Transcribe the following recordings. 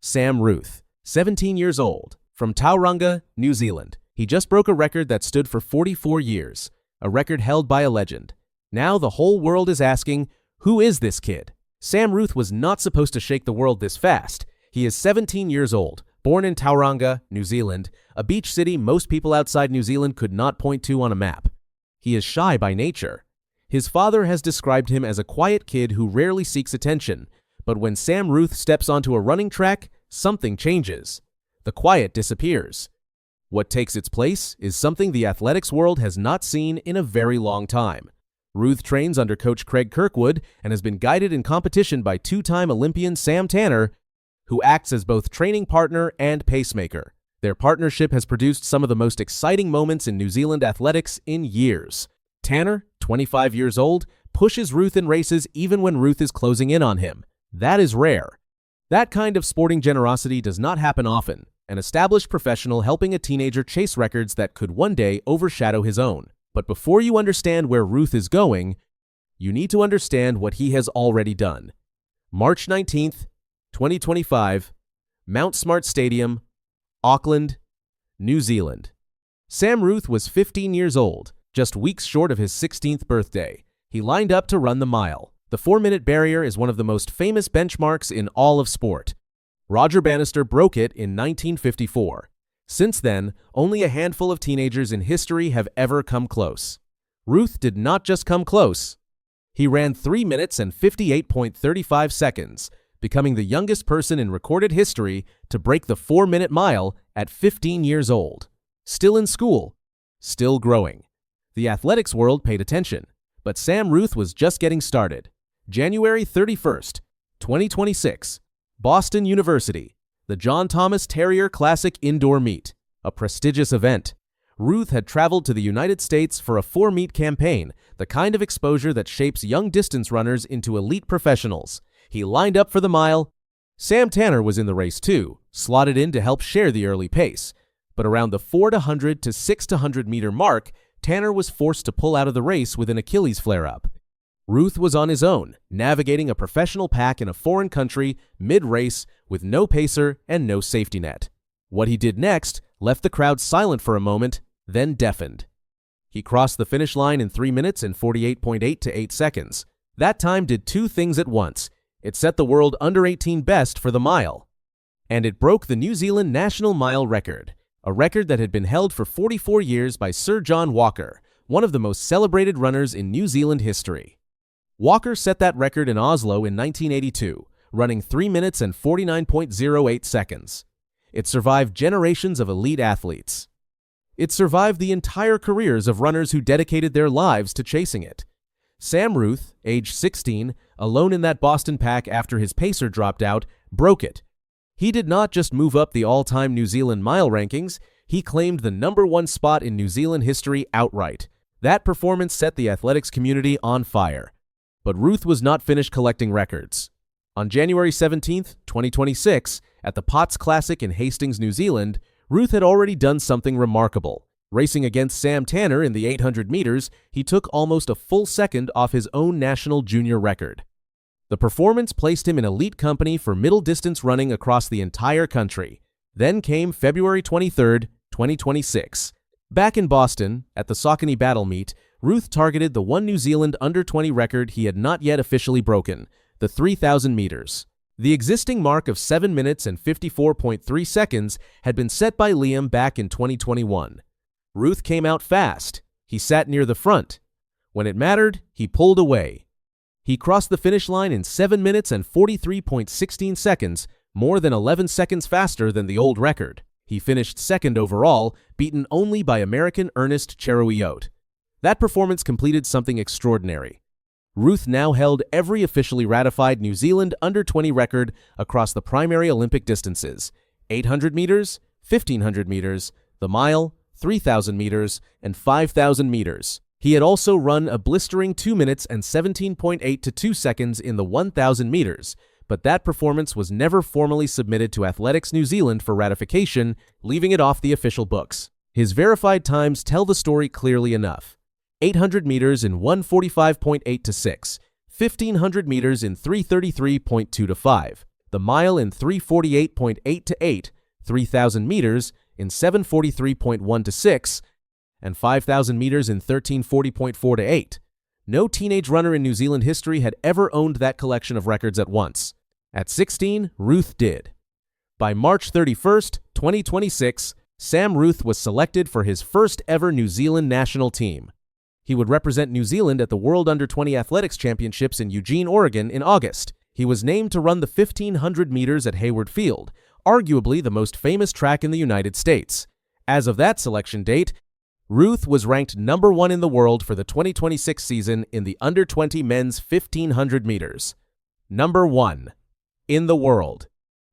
Sam Ruthe, 17 years old, from Tauranga, New Zealand. He just broke a record that stood for 44 years, a record held by a legend. Now the whole world is asking, who is this kid? Sam Ruthe was not supposed to shake the world this fast. He is 17 years old, born in Tauranga, New Zealand, a beach city most people outside New Zealand could not point to on a map. He is shy by nature. His father has described him as a quiet kid who rarely seeks attention, but when Sam Ruthe steps onto a running track, something changes. The quiet disappears. What takes its place is something the athletics world has not seen in a very long time. Ruthe trains under coach Craig Kirkwood and has been guided in competition by two-time Olympian Sam Tanner, who acts as both training partner and pacemaker. Their partnership has produced some of the most exciting moments in New Zealand athletics in years. Tanner, 25 years old, pushes Ruthe in races even when Ruthe is closing in on him. That is rare. That kind of sporting generosity does not happen often, an established professional helping a teenager chase records that could one day overshadow his own. But before you understand where Ruthe is going, you need to understand what he has already done. March 19th, 2025, Mount Smart Stadium, Auckland, New Zealand. Sam Ruthe was 15 years old, just weeks short of his 16th birthday. He lined up to run the mile. The 4-minute barrier is one of the most famous benchmarks in all of sport. Roger Bannister broke it in 1954. Since then, only a handful of teenagers in history have ever come close. Ruthe did not just come close. He ran 3 minutes and 58.35 seconds, becoming the youngest person in recorded history to break the 4-minute mile at 15 years old. Still in school, still growing. The athletics world paid attention, but Sam Ruthe was just getting started. January 31st, 2026, Boston University, the John Thomas Terrier Classic Indoor Meet, a prestigious event. Ruthe had traveled to the United States for a 4-meet campaign, the kind of exposure that shapes young distance runners into elite professionals. He lined up for the mile. Sam Tanner was in the race too, slotted in to help share the early pace. But around the 400 to 600 meter mark, Tanner was forced to pull out of the race with an Achilles flare-up. Ruthe was on his own, navigating a professional pack in a foreign country, mid-race, with no pacer and no safety net. What he did next left the crowd silent for a moment, then deafened. He crossed the finish line in 3 minutes and 48.8 to 8 seconds. That time did two things at once. It set the world under-18 best for the mile, and it broke the New Zealand national mile record, a record that had been held for 44 years by Sir John Walker, one of the most celebrated runners in New Zealand history. Walker set that record in Oslo in 1982, running 3 minutes and 49.08 seconds. It survived generations of elite athletes. It survived the entire careers of runners who dedicated their lives to chasing it. Sam Ruthe, age 16, alone in that Boston pack after his pacer dropped out, broke it. He did not just move up the all-time New Zealand mile rankings, he claimed the #1 spot in New Zealand history outright. That performance set the athletics community on fire. But Ruthe was not finished collecting records. On January 17th, 2026, at the Potts Classic in Hastings, New Zealand, Ruthe had already done something remarkable. Racing against Sam Tanner in the 800 meters, he took almost a full second off his own national junior record. The performance placed him in elite company for middle distance running across the entire country. Then came February 23rd, 2026. Back in Boston, at the Saucony Battle Meet, Ruthe targeted the one New Zealand under-20 record he had not yet officially broken, the 3,000 meters. The existing mark of 7 minutes and 54.3 seconds had been set by Liam back in 2021. Ruthe came out fast. He sat near the front. When it mattered, he pulled away. He crossed the finish line in 7 minutes and 43.16 seconds, more than 11 seconds faster than the old record. He finished second overall, beaten only by American Ernest Cheruiyot. That performance completed something extraordinary. Ruthe now held every officially ratified New Zealand under-20 record across the primary Olympic distances: 800 meters, 1,500 meters, the mile, 3,000 meters, and 5,000 meters. He had also run a blistering 2 minutes and 17.8 to 2 seconds in the 1,000 meters, but that performance was never formally submitted to Athletics New Zealand for ratification, leaving it off the official books. His verified times tell the story clearly enough. 800 meters in 1:45.8 to 6, 1,500 meters in 3:33.2 to 5, the mile in 3:48.8 to 8, 3,000 meters in 7:43.1 to 6, and 5,000 meters in 13:40.4 to 8. No teenage runner in New Zealand history had ever owned that collection of records at once. At 16, Ruthe did. By March 31st, 2026, Sam Ruthe was selected for his first ever New Zealand national team. He would represent New Zealand at the World Under-20 Athletics Championships in Eugene, Oregon in August. He was named to run the 1,500 meters at Hayward Field, arguably the most famous track in the United States. As of that selection date, Ruthe was ranked number 1 in the world for the 2026 season in the under-20 men's 1,500 meters. Number 1 in the world.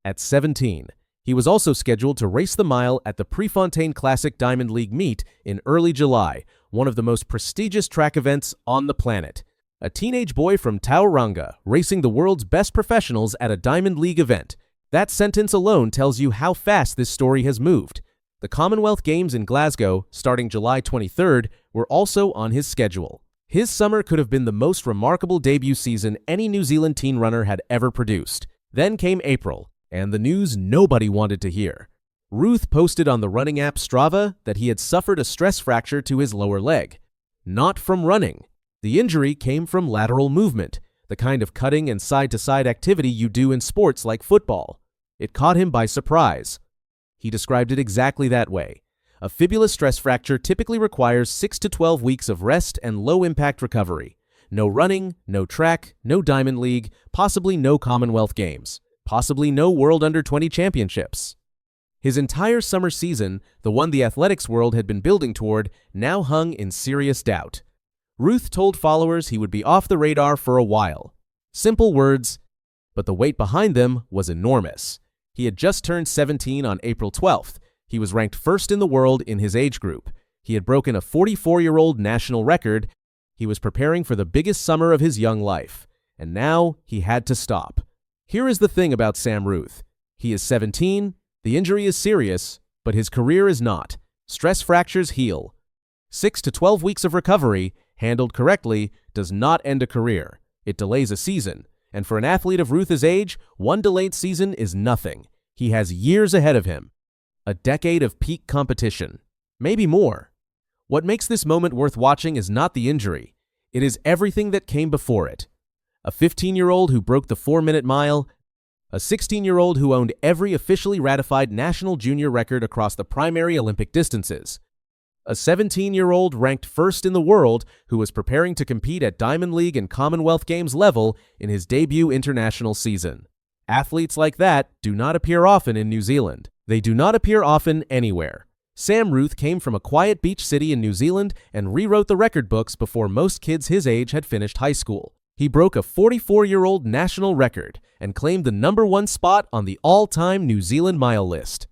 At 17, he was also scheduled to race the mile at the Prefontaine Classic Diamond League meet in early July, one of the most prestigious track events on the planet. A teenage boy from Tauranga racing the world's best professionals at a Diamond League event. That sentence alone tells you how fast this story has moved. The Commonwealth Games in Glasgow, starting July 23rd, were also on his schedule. His summer could have been the most remarkable debut season any New Zealand teen runner had ever produced. Then came April, and the news nobody wanted to hear. Ruthe posted on the running app Strava that he had suffered a stress fracture to his lower leg. Not from running. The injury came from lateral movement, the kind of cutting and side-to-side activity you do in sports like football. It caught him by surprise. He described it exactly that way. A fibula stress fracture typically requires 6 to 12 weeks of rest and low-impact recovery. No running, no track, no Diamond League, possibly no Commonwealth Games, possibly no World Under-20 Championships. His entire summer season, the one the athletics world had been building toward, now hung in serious doubt. Ruthe told followers he would be off the radar for a while. Simple words, but the weight behind them was enormous. He had just turned 17 on April 12th. He was ranked first in the world in his age group. He had broken a 44-year-old national record. He was preparing for the biggest summer of his young life. And now he had to stop. Here is the thing about Sam Ruthe. He is 17, the injury is serious, but his career is not. Stress fractures heal. 6 to 12 weeks of recovery, handled correctly, does not end a career. It delays a season. And for an athlete of Ruthe's age, one delayed season is nothing. He has years ahead of him. A decade of peak competition. Maybe more. What makes this moment worth watching is not the injury. It is everything that came before it. A 15-year-old who broke the 4-minute mile, a 16-year-old who owned every officially ratified national junior record across the primary Olympic distances, a 17-year-old ranked first in the world who was preparing to compete at Diamond League and Commonwealth Games level in his debut international season. Athletes like that do not appear often in New Zealand. They do not appear often anywhere. Sam Ruthe came from a quiet beach city in New Zealand and rewrote the record books before most kids his age had finished high school. He broke a 44-year-old national record and claimed the #1 spot on the all-time New Zealand mile list.